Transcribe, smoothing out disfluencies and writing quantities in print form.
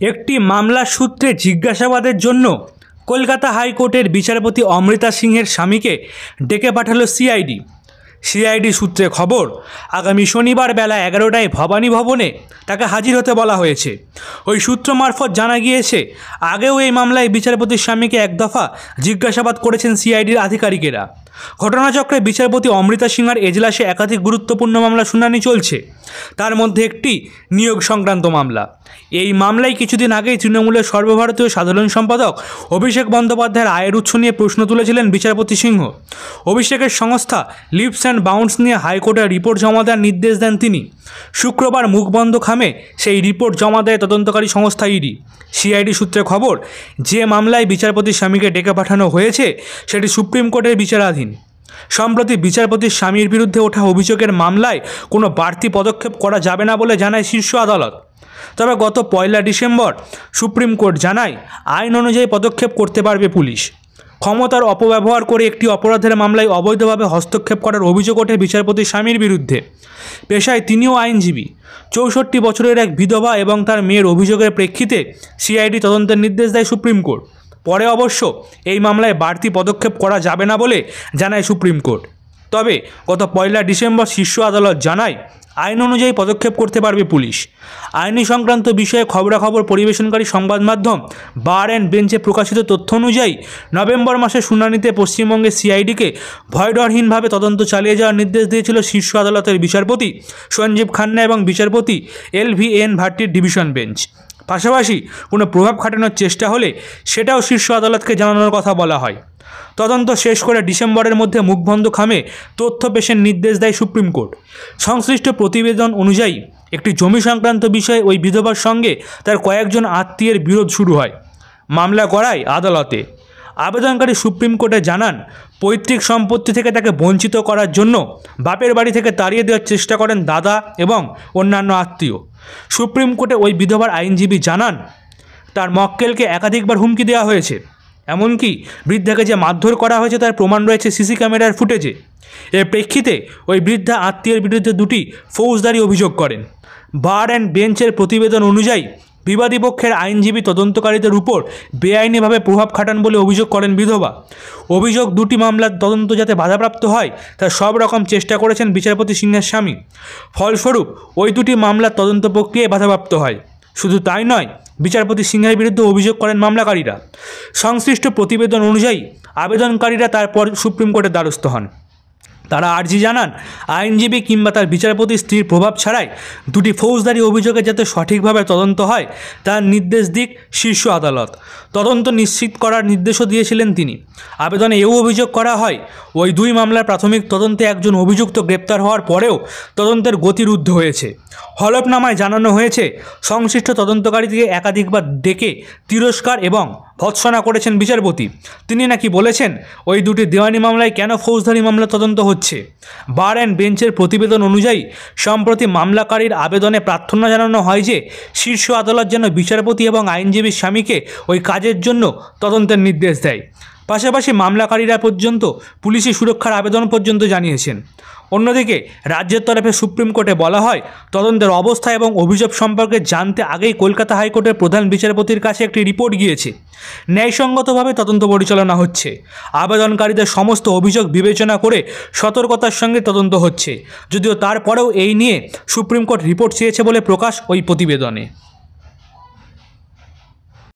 একটি মামলার সূত্রে জিজ্ঞাসাবাদের জন্য কলকাতা হাইকোর্টের বিচারপতি অমৃতা সিংহের স্বামীকে ডেকে পাঠালো সিআইডি। সিআইডি সূত্রে খবর, আগামী শনিবার বেলা 11টায় ভবানী ভবনে তাকে হাজির হতে বলা হয়েছে। ওই সূত্র মারফত জানা গিয়েছে, আগেও এই মামলায় বিচারপতির স্বামীকে এক দফা জিজ্ঞাসাবাদ করেছেন সিআইডির আধিকারিকেরা। ঘটনাচক্রে বিচারপতি অমৃতা সিংহের এজলাসে একাধিক গুরুত্বপূর্ণ মামলা শুনানি চলছে, তার মধ্যে একটি নিয়োগ সংক্রান্ত মামলা। এই মামলায় কিছুদিন আগেই তৃণমূলের সর্বভারতীয় সাধারণ সম্পাদক অভিষেক বন্দ্যোপাধ্যায়ের আয়ের উৎস নিয়ে প্রশ্ন তুলেছিলেন বিচারপতি সিংহ। অভিষেকের সংস্থা লিপস অ্যান্ড বাউন্স নিয়ে হাইকোর্টে রিপোর্ট জমা দেওয়ার নির্দেশ দেন তিনি। শুক্রবার মুখবন্ধ খামে সেই রিপোর্ট জমা দেয় তদন্তকারী সংস্থা ইডি। সিআইডি সূত্রে খবর, যে মামলায় বিচারপতির স্বামীকে ডেকে পাঠানো হয়েছে সেটি সুপ্রিম কোর্টের বিচারাধীন। সম্প্রতি বিচারপতির স্বামীর বিরুদ্ধে ওঠা অভিযোগের মামলায় কোনো বাড়তি পদক্ষেপ করা যাবে না বলে জানায় শীর্ষ আদালত। তবে গত 1 ডিসেম্বর সুপ্রিম কোর্ট জানায়, আইন অনুযায়ী পদক্ষেপ করতে পারবে পুলিশ। ক্ষমতার অপব্যবহার করে একটি অপরাধের মামলায় অবৈধভাবে হস্তক্ষেপ করার অভিযোগ ওঠে বিচারপতির স্বামীর বিরুদ্ধে। পেশায় তিনিও আইনজীবী। 64 বছরের এক বিধবা এবং তার মেয়ের অভিযোগের প্রেক্ষিতে সিআইডি তদন্তের নির্দেশ দেয় সুপ্রিম কোর্ট। পরে অবশ্য এই মামলায় বাড়তি পদক্ষেপ করা যাবে না বলে জানায় সুপ্রিম কোর্ট। তবে গত 1 ডিসেম্বর শীর্ষ আদালত জানায়, আইন অনুযায়ী পদক্ষেপ করতে পারবে পুলিশ। আইনি সংক্রান্ত বিষয়ে খবরাখবর পরিবেশনকারী সংবাদ মাধ্যম বার অ্যান্ড বেঞ্চে প্রকাশিত তথ্য অনুযায়ী নভেম্বর মাসে শুনানিতে পশ্চিমবঙ্গের সিআইডিকে ভয়ডরহীনভাবে তদন্ত চালিয়ে যাওয়ার নির্দেশ দিয়েছিল শীর্ষ আদালতের বিচারপতি সঞ্জীব খান্না এবং বিচারপতি LVN ভাট্টির ডিভিশন বেঞ্চ। পাশাপাশি কোনো প্রভাব খাটানোর চেষ্টা হলে সেটাও শীর্ষ আদালতকে জানানোর কথা বলা হয়। তদন্ত শেষ করে ডিসেম্বরের মধ্যে মুখবন্ধ খামে তথ্য পেশের নির্দেশ দেয় সুপ্রিম কোর্ট। সংশ্লিষ্ট প্রতিবেদন অনুযায়ী একটি জমি সংক্রান্ত বিষয়ে ওই বিধবার সঙ্গে তার কয়েকজন আত্মীয়ের বিরোধ শুরু হয়। মামলা গড়ায় আদালতে। আবেদনকারী সুপ্রিম কোর্টে জানান, পৈতৃক সম্পত্তি থেকে তাকে বঞ্চিত করার জন্য বাপের বাড়ি থেকে তাড়িয়ে দেওয়ার চেষ্টা করেন দাদা এবং অন্যান্য আত্মীয়। সুপ্রিম কোর্টে ওই বিধবার আইনজীবী জানান, তার মক্কেলকে একাধিকবার হুমকি দেওয়া হয়েছে। এমনকি বৃদ্ধাকে যে মারধর করা হয়েছে তার প্রমাণ রয়েছে সিসি ক্যামেরার ফুটেজে। এর প্রেক্ষিতে ওই বৃদ্ধা আত্মীয়ের বিরুদ্ধে 2টি ফৌজদারি অভিযোগ করেন। বার অ্যান্ড বেঞ্চের প্রতিবেদন অনুযায়ী বিবাদী পক্ষের আইনজীবী তদন্তকারীদের উপর বেআইনিভাবে প্রভাব খাটান বলে অভিযোগ করেন বিধবা। অভিযোগ 2টি মামলার তদন্ত যাতে বাধাপ্রাপ্ত হয় তার সব রকম চেষ্টা করেছেন বিচারপতি সিংহের স্বামী। ফলস্বরূপ ওই 2টি মামলার তদন্ত প্রক্রিয়ায় বাধাপ্রাপ্ত হয়। শুধু তাই নয়, বিচারপতি সিংহের বিরুদ্ধে অভিযোগ করেন মামলাকারীরা। সংশ্লিষ্ট প্রতিবেদন অনুযায়ী আবেদনকারীরা তারপর সুপ্রিম কোর্টের দ্বারস্থ হন। তারা আর্জি জানান, আইনজীবী কিংবা তার বিচারপতি স্ত্রীর প্রভাব ছাড়াই 2টি ফৌজদারি অভিযোগে যাতে সঠিকভাবে তদন্ত হয় তার নির্দেশ দিক শীর্ষ আদালত। তদন্ত নিশ্চিত করার নির্দেশও দিয়েছিলেন তিনি। আবেদনে এও অভিযোগ করা হয়, ওই 2 মামলার প্রাথমিক তদন্তে একজন অভিযুক্ত গ্রেপ্তার হওয়ার পরেও তদন্তের গতি রুদ্ধ হয়েছে। হলফনামায় জানানো হয়েছে, সংশ্লিষ্ট তদন্তকারীকে একাধিকবার ডেকে তিরস্কার এবং ভৎসনা করেছেন বিচারপতি। তিনি নাকি বলেছেন, ওই 2টি দেওয়ানি মামলায় কেন ফৌজদারি মামলা তদন্ত হচ্ছে। বার অ্যান্ড বেঞ্চের প্রতিবেদন অনুযায়ী সম্প্রতি মামলাকারীর আবেদনে প্রার্থনা জানানো হয় যে শীর্ষ আদালত যেন বিচারপতি এবং আইনজীবীর স্বামীকে ওই কাজের জন্য তদন্তের নির্দেশ দেয়। পাশাপাশি মামলাকারীরা পর্যন্ত পুলিশি সুরক্ষার আবেদন পর্যন্ত জানিয়েছেন। অন্যদিকে রাজ্যের তরফে সুপ্রিম কোর্টে বলা হয়, তদন্তের অবস্থা এবং অভিযোগ সম্পর্কে জানতে আগেই কলকাতা হাইকোর্টের প্রধান বিচারপতির কাছে একটি রিপোর্ট গিয়েছে। ন্যায়সঙ্গতভাবে তদন্ত পরিচালনা হচ্ছে। আবেদনকারীদের সমস্ত অভিযোগ বিবেচনা করে সতর্কতার সঙ্গে তদন্ত হচ্ছে, যদিও তারপরেও এই নিয়ে সুপ্রিম কোর্ট রিপোর্ট চেয়েছে বলে প্রকাশ ওই প্রতিবেদনে।